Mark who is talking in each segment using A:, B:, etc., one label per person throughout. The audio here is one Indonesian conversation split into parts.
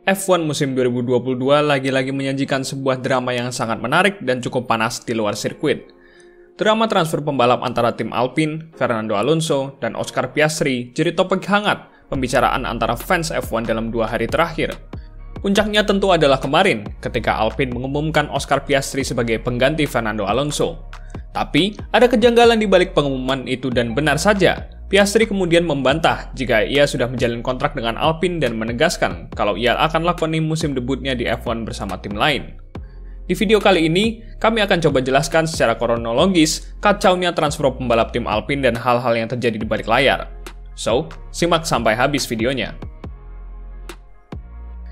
A: F1 musim 2022 lagi-lagi menyajikan sebuah drama yang sangat menarik dan cukup panas di luar sirkuit. Drama transfer pembalap antara tim Alpine, Fernando Alonso, dan Oscar Piastri jadi topik hangat pembicaraan antara fans F1 dalam 2 hari terakhir. Puncaknya tentu adalah kemarin ketika Alpine mengumumkan Oscar Piastri sebagai pengganti Fernando Alonso. Tapi, ada kejanggalan di balik pengumuman itu dan benar saja, Piastri kemudian membantah jika ia sudah menjalin kontrak dengan Alpine dan menegaskan kalau ia akan lakoni musim debutnya di F1 bersama tim lain. Di video kali ini, kami akan coba jelaskan secara kronologis kacaunya transfer pembalap tim Alpine dan hal-hal yang terjadi di balik layar. So, simak sampai habis videonya.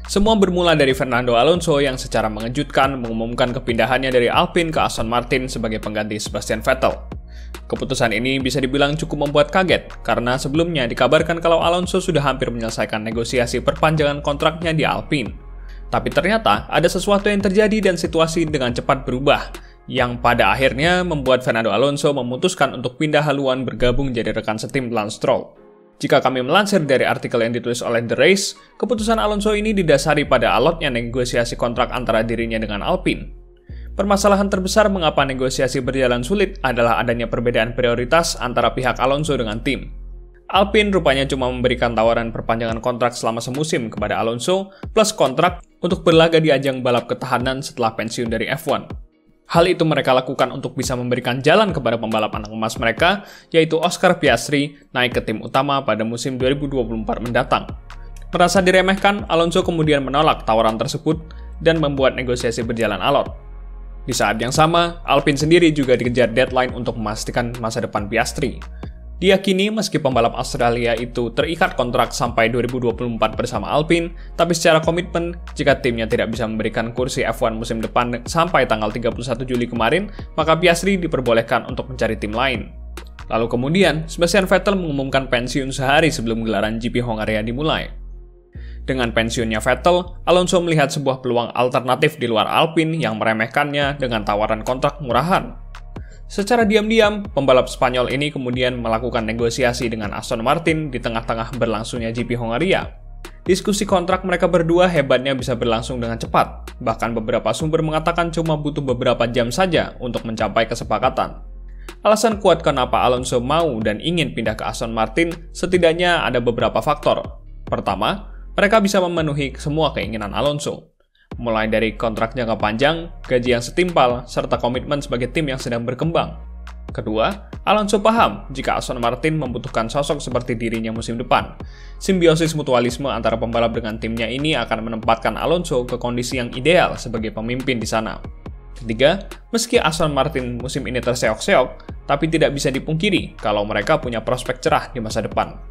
A: Semua bermula dari Fernando Alonso yang secara mengejutkan mengumumkan kepindahannya dari Alpine ke Aston Martin sebagai pengganti Sebastian Vettel. Keputusan ini bisa dibilang cukup membuat kaget, karena sebelumnya dikabarkan kalau Alonso sudah hampir menyelesaikan negosiasi perpanjangan kontraknya di Alpine. Tapi ternyata ada sesuatu yang terjadi dan situasi dengan cepat berubah, yang pada akhirnya membuat Fernando Alonso memutuskan untuk pindah haluan bergabung jadi rekan setim Lance Stroll. Jika kami melansir dari artikel yang ditulis oleh The Race, keputusan Alonso ini didasari pada alotnya negosiasi kontrak antara dirinya dengan Alpine. Permasalahan terbesar mengapa negosiasi berjalan sulit adalah adanya perbedaan prioritas antara pihak Alonso dengan tim. Alpine rupanya cuma memberikan tawaran perpanjangan kontrak selama semusim kepada Alonso, plus kontrak untuk berlaga di ajang balap ketahanan setelah pensiun dari F1. Hal itu mereka lakukan untuk bisa memberikan jalan kepada pembalap anak emas mereka, yaitu Oscar Piastri, naik ke tim utama pada musim 2024 mendatang. Merasa diremehkan, Alonso kemudian menolak tawaran tersebut dan membuat negosiasi berjalan alot. Di saat yang sama, Alpine sendiri juga dikejar deadline untuk memastikan masa depan Piastri. Diyakini meski pembalap Australia itu terikat kontrak sampai 2024 bersama Alpine, tapi secara komitmen, jika timnya tidak bisa memberikan kursi F1 musim depan sampai tanggal 31 Juli kemarin, maka Piastri diperbolehkan untuk mencari tim lain. Lalu kemudian, Sebastian Vettel mengumumkan pensiun sehari sebelum gelaran GP Hongaria dimulai. Dengan pensiunnya Vettel, Alonso melihat sebuah peluang alternatif di luar Alpine yang meremehkannya dengan tawaran kontrak murahan. Secara diam-diam, pembalap Spanyol ini kemudian melakukan negosiasi dengan Aston Martin di tengah-tengah berlangsungnya GP Hongaria. Diskusi kontrak mereka berdua hebatnya bisa berlangsung dengan cepat, bahkan beberapa sumber mengatakan cuma butuh beberapa jam saja untuk mencapai kesepakatan. Alasan kuat kenapa Alonso mau dan ingin pindah ke Aston Martin setidaknya ada beberapa faktor. Pertama, mereka bisa memenuhi semua keinginan Alonso. Mulai dari kontrak jangka panjang, gaji yang setimpal, serta komitmen sebagai tim yang sedang berkembang. Kedua, Alonso paham jika Aston Martin membutuhkan sosok seperti dirinya musim depan. Simbiosis mutualisme antara pembalap dengan timnya ini akan menempatkan Alonso ke kondisi yang ideal sebagai pemimpin di sana. Ketiga, meski Aston Martin musim ini terseok-seok, tapi tidak bisa dipungkiri kalau mereka punya prospek cerah di masa depan.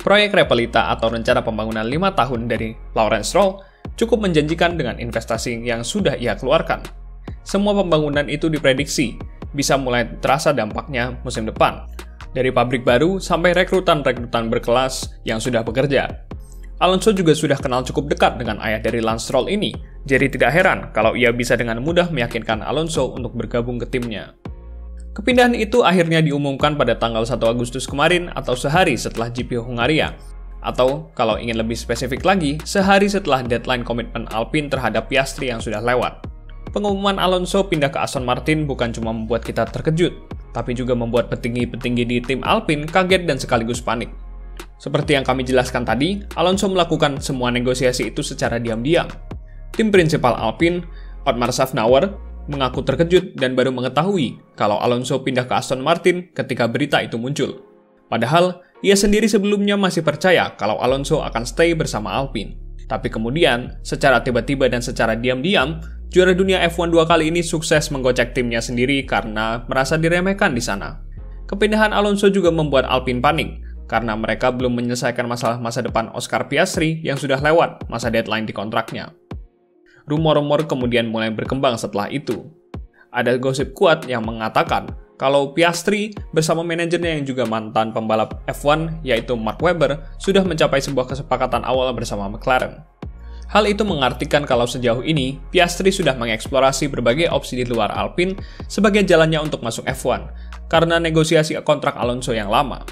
A: Proyek Repelita atau rencana pembangunan 5 tahun dari Lawrence Stroll cukup menjanjikan dengan investasi yang sudah ia keluarkan. Semua pembangunan itu diprediksi bisa mulai terasa dampaknya musim depan, dari pabrik baru sampai rekrutan-rekrutan berkelas yang sudah bekerja. Alonso juga sudah kenal cukup dekat dengan ayah dari Lance Stroll ini, jadi tidak heran kalau ia bisa dengan mudah meyakinkan Alonso untuk bergabung ke timnya. Kepindahan itu akhirnya diumumkan pada tanggal 1 Agustus kemarin atau sehari setelah GP Hongaria. Atau, kalau ingin lebih spesifik lagi, sehari setelah deadline komitmen Alpine terhadap Piastri yang sudah lewat. Pengumuman Alonso pindah ke Aston Martin bukan cuma membuat kita terkejut, tapi juga membuat petinggi-petinggi di tim Alpine kaget dan sekaligus panik. Seperti yang kami jelaskan tadi, Alonso melakukan semua negosiasi itu secara diam-diam. Tim prinsipal Alpine, Otmar Szafnauer, mengaku terkejut dan baru mengetahui kalau Alonso pindah ke Aston Martin ketika berita itu muncul. Padahal, ia sendiri sebelumnya masih percaya kalau Alonso akan stay bersama Alpine. Tapi kemudian, secara tiba-tiba dan secara diam-diam, juara dunia F1 2 kali ini sukses menggocek timnya sendiri karena merasa diremehkan di sana. Kepindahan Alonso juga membuat Alpine panik, karena mereka belum menyelesaikan masalah masa depan Oscar Piastri yang sudah lewat masa deadline di kontraknya. Rumor-rumor kemudian mulai berkembang setelah itu. Ada gosip kuat yang mengatakan kalau Piastri bersama manajernya yang juga mantan pembalap F1 yaitu Mark Webber sudah mencapai sebuah kesepakatan awal bersama McLaren. Hal itu mengartikan kalau sejauh ini Piastri sudah mengeksplorasi berbagai opsi di luar Alpine sebagai jalannya untuk masuk F1 karena negosiasi kontrak Alonso yang lama.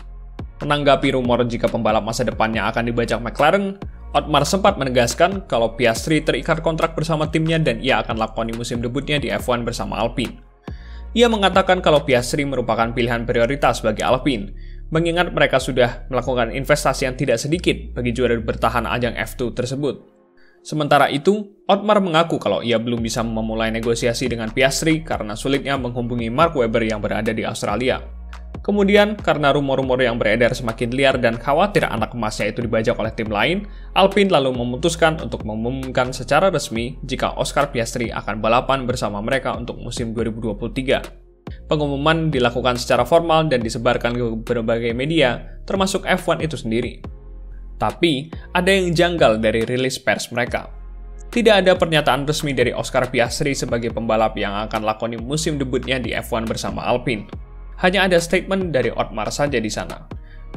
A: Menanggapi rumor jika pembalap masa depannya akan dibajak McLaren, Otmar sempat menegaskan kalau Piastri terikat kontrak bersama timnya dan ia akan lakoni musim debutnya di F1 bersama Alpine. Ia mengatakan kalau Piastri merupakan pilihan prioritas bagi Alpine, mengingat mereka sudah melakukan investasi yang tidak sedikit bagi juara bertahan ajang F2 tersebut. Sementara itu, Otmar mengaku kalau ia belum bisa memulai negosiasi dengan Piastri karena sulitnya menghubungi Mark Webber yang berada di Australia. Kemudian, karena rumor-rumor yang beredar semakin liar dan khawatir anak emasnya itu dibajak oleh tim lain, Alpine lalu memutuskan untuk mengumumkan secara resmi jika Oscar Piastri akan balapan bersama mereka untuk musim 2023. Pengumuman dilakukan secara formal dan disebarkan ke berbagai media, termasuk F1 itu sendiri. Tapi, ada yang janggal dari rilis pers mereka. Tidak ada pernyataan resmi dari Oscar Piastri sebagai pembalap yang akan lakoni musim debutnya di F1 bersama Alpine. Hanya ada statement dari Otmar saja di sana.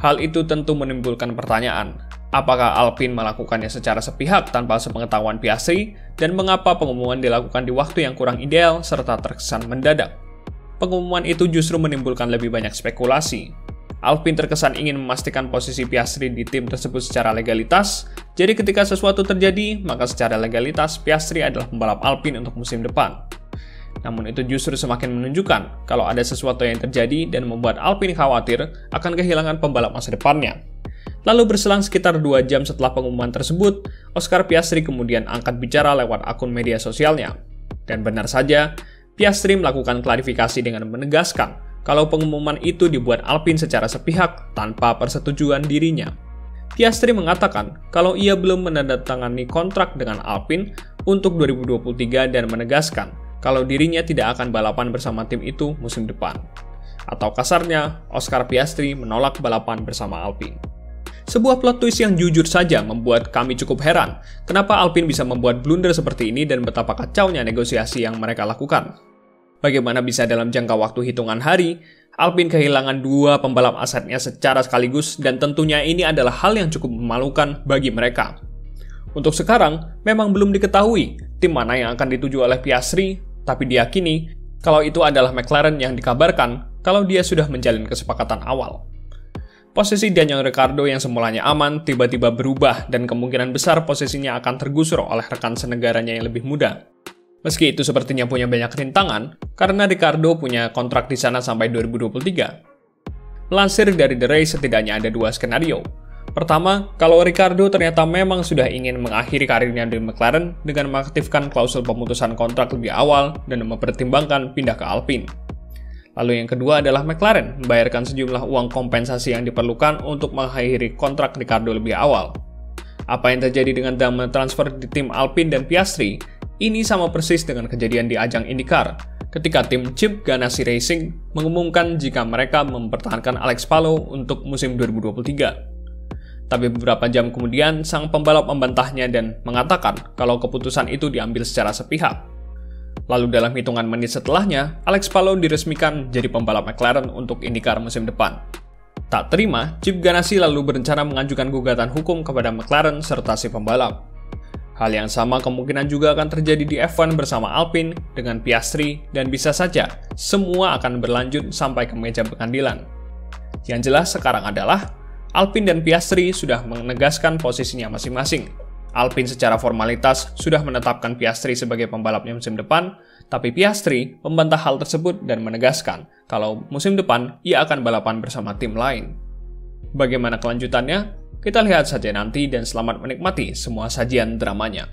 A: Hal itu tentu menimbulkan pertanyaan, apakah Alpine melakukannya secara sepihak tanpa sepengetahuan Piastri, dan mengapa pengumuman dilakukan di waktu yang kurang ideal serta terkesan mendadak. Pengumuman itu justru menimbulkan lebih banyak spekulasi. Alpine terkesan ingin memastikan posisi Piastri di tim tersebut secara legalitas, jadi ketika sesuatu terjadi, maka secara legalitas Piastri adalah pembalap Alpine untuk musim depan. Namun itu justru semakin menunjukkan kalau ada sesuatu yang terjadi dan membuat Alpine khawatir akan kehilangan pembalap masa depannya. Lalu berselang sekitar 2 jam setelah pengumuman tersebut, Oscar Piastri kemudian angkat bicara lewat akun media sosialnya. Dan benar saja, Piastri melakukan klarifikasi dengan menegaskan kalau pengumuman itu dibuat Alpine secara sepihak tanpa persetujuan dirinya. Piastri mengatakan kalau ia belum menandatangani kontrak dengan Alpine untuk 2023 dan menegaskan kalau dirinya tidak akan balapan bersama tim itu musim depan. Atau kasarnya, Oscar Piastri menolak balapan bersama Alpine. Sebuah plot twist yang jujur saja membuat kami cukup heran kenapa Alpine bisa membuat blunder seperti ini dan betapa kacaunya negosiasi yang mereka lakukan. Bagaimana bisa dalam jangka waktu hitungan hari, Alpine kehilangan 2 pembalap asetnya secara sekaligus dan tentunya ini adalah hal yang cukup memalukan bagi mereka. Untuk sekarang, memang belum diketahui tim mana yang akan dituju oleh Piastri, tapi diyakini kalau itu adalah McLaren yang dikabarkan kalau dia sudah menjalin kesepakatan awal. Posisi Daniel Ricciardo yang semulanya aman tiba-tiba berubah dan kemungkinan besar posisinya akan tergusur oleh rekan senegaranya yang lebih muda. Meski itu sepertinya punya banyak rintangan, karena Ricciardo punya kontrak di sana sampai 2023. Melansir dari The Race, setidaknya ada 2 skenario. Pertama, kalau Ricciardo ternyata memang sudah ingin mengakhiri karirnya di McLaren dengan mengaktifkan klausul pemutusan kontrak lebih awal dan mempertimbangkan pindah ke Alpine. Lalu yang kedua adalah McLaren membayarkan sejumlah uang kompensasi yang diperlukan untuk mengakhiri kontrak Ricciardo lebih awal. Apa yang terjadi dengan dana transfer di tim Alpine dan Piastri, ini sama persis dengan kejadian di ajang IndyCar, ketika tim Chip Ganassi Racing mengumumkan jika mereka mempertahankan Alex Palou untuk musim 2023. Tapi beberapa jam kemudian, sang pembalap membantahnya dan mengatakan kalau keputusan itu diambil secara sepihak. Lalu dalam hitungan menit setelahnya, Alex Palou diresmikan jadi pembalap McLaren untuk IndyCar musim depan. Tak terima, Chip Ganassi lalu berencana mengajukan gugatan hukum kepada McLaren serta si pembalap. Hal yang sama kemungkinan juga akan terjadi di F1 bersama Alpine dengan Piastri dan bisa saja semua akan berlanjut sampai ke meja pengadilan. Yang jelas sekarang adalah Alpine dan Piastri sudah menegaskan posisinya masing-masing. Alpine secara formalitas sudah menetapkan Piastri sebagai pembalapnya musim depan, tapi Piastri membantah hal tersebut dan menegaskan kalau musim depan ia akan balapan bersama tim lain. Bagaimana kelanjutannya? Kita lihat saja nanti dan selamat menikmati semua sajian dramanya.